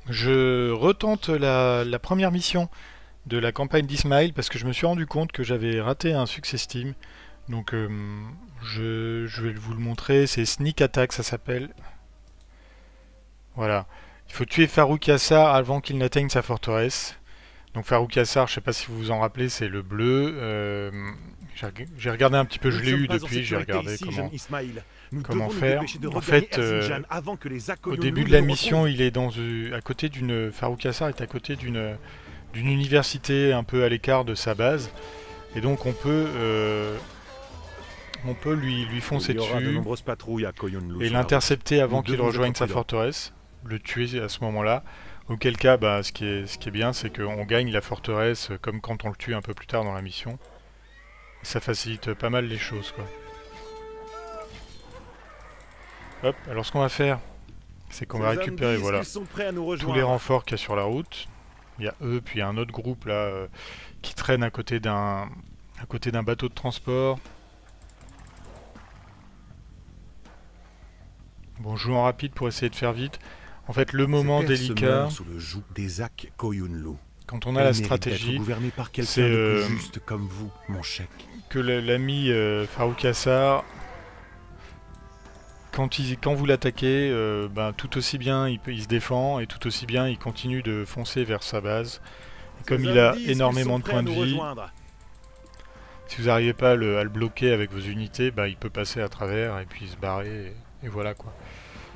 Je retente la première mission de la campagne d'Ismail parce que je me suis rendu compte que j'avais raté un success team. Donc je vais vous le montrer, c'est Sneak Attack ça s'appelle. Voilà. Il faut tuer Farouk Yassar avant qu'il n'atteigne sa forteresse. Donc Farouk Yassar, je sais pas si vous vous en rappelez, c'est le bleu. J'ai regardé un petit peu, je l'ai eu depuis, j'ai regardé comment faire. En fait, au début de la mission, il est à côté d'une. Farouk Yassar est à côté d'une université un peu à l'écart de sa base. Et donc on peut lui foncer dessus et l'intercepter avant qu'il rejoigne sa forteresse, le tuer à ce moment-là. Auquel cas, bah, ce qui est bien, c'est qu'on gagne la forteresse comme quand on le tue un peu plus tard dans la mission. Et ça facilite pas mal les choses, quoi. Hop, alors ce qu'on va faire, c'est qu'on va récupérer voilà, tous les renforts qu'il y a sur la route. Il y a eux, puis il y a un autre groupe là qui traîne à côté d'un bateau de transport. Bon, je joue en rapide pour essayer de faire vite. En fait, le moment délicat, sous le joug d'Ezak Koyunlu. quand on a la stratégie, c'est juste comme vous, mon chèque. Que l'ami Farouk Yassar, quand vous l'attaquez, ben, tout aussi bien il se défend et tout aussi bien il continue de foncer vers sa base. Et comme il a énormément de points de vie, si vous n'arrivez pas à le bloquer avec vos unités, ben, il peut passer à travers et puis se barrer et voilà quoi.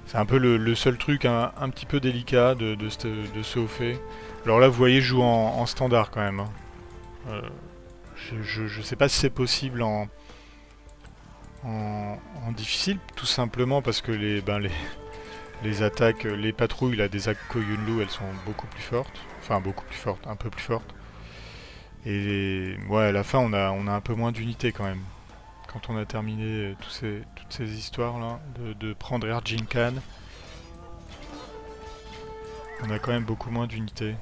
C'est un peu le seul truc un petit peu délicat de ce haut fait. Alors là vous voyez je joue en standard quand même. Hein. Je sais pas si c'est possible en difficile, tout simplement parce que les attaques, les patrouilles là, des Koyunlu, elles sont beaucoup plus fortes. Enfin beaucoup plus fortes, un peu plus fortes. Et ouais, à la fin on a un peu moins d'unités quand même. Quand on a terminé toutes ces histoires là, de prendre Erzincan, on a quand même beaucoup moins d'unités.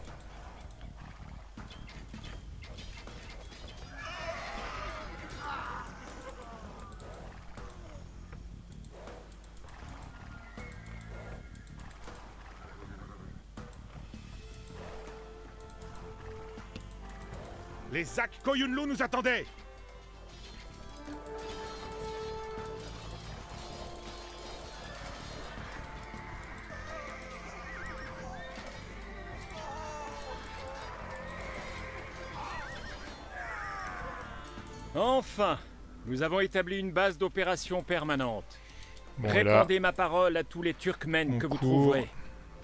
Les Zak Koyunlu nous attendaient. Enfin, nous avons établi une base d'opération permanente. Bon, Répandez ma parole à tous les Turkmènes que vous court. trouverez.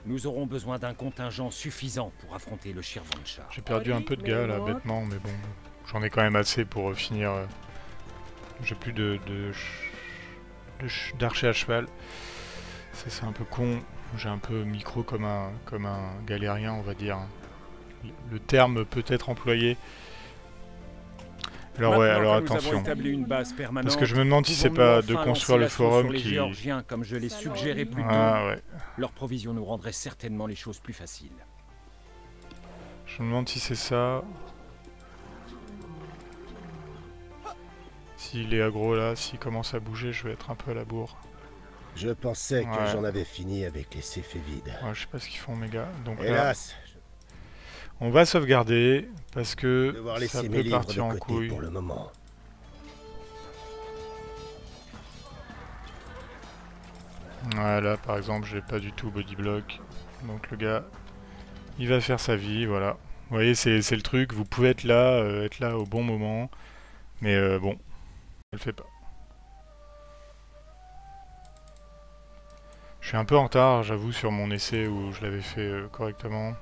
Nous aurons besoin d'un contingent suffisant pour affronter le Shirvanshah. J'ai perdu un peu de gars là, bêtement, mais bon, j'en ai quand même assez pour finir. J'ai plus d'archer à cheval. C'est un peu con. J'ai un peu micro comme un galérien, on va dire. Le terme peut être employé. Alors ouais, alors attention. Parce que je me demande si c'est pas de construire le forum qui... Géorgiens, comme je l'ai suggéré plus tôt. Ah ouais. Leur provision nous rendrait certainement les choses plus faciles. Je me demande si c'est ça. S'il est aggro là, s'il commence à bouger, je vais être un peu à la bourre. Je pensais que j'en avais fini avec les céphévides. Ouais, je sais pas ce qu'ils font mes gars. Donc hélas, là, on va sauvegarder parce que ça laisser peut partir en couille. Pour le moment. Voilà, par exemple, j'ai pas du tout body block. Donc le gars, il va faire sa vie, voilà. Vous voyez, c'est le truc, vous pouvez être là au bon moment. Mais bon, je le fais pas. Je suis un peu en retard, j'avoue, sur mon essai où je l'avais fait correctement.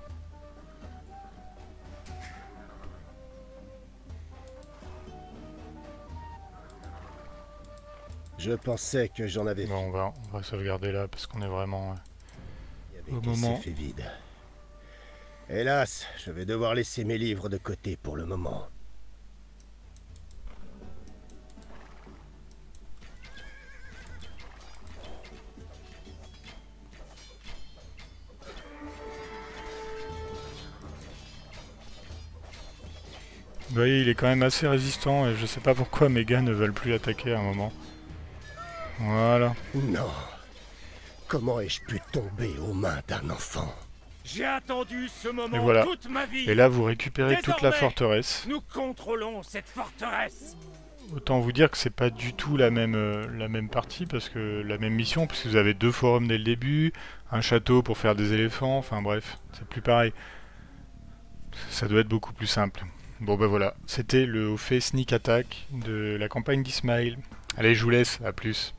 Je pensais que j'en avais bon, on va sauvegarder là parce qu'on est vraiment au avec moment. Céphévides. Hélas, je vais devoir laisser mes livres de côté pour le moment. Vous voyez, il est quand même assez résistant et je sais pas pourquoi mes gars ne veulent plus attaquer à un moment. Voilà. Non. Comment ai-je pu tomber aux mains d'un enfant? J'ai attendu ce moment Et voilà. toute ma vie. Et là, vous récupérez toute la Désormais, forteresse. Nous contrôlons cette forteresse. Autant vous dire que c'est pas du tout la même partie, parce que la même mission, parce que vous avez 2 forums dès le début, un château pour faire des éléphants, enfin bref, c'est plus pareil. Ça doit être beaucoup plus simple. Bon ben voilà, c'était le fait sneak attack de la campagne d'Ismaël. Allez, je vous laisse, à plus.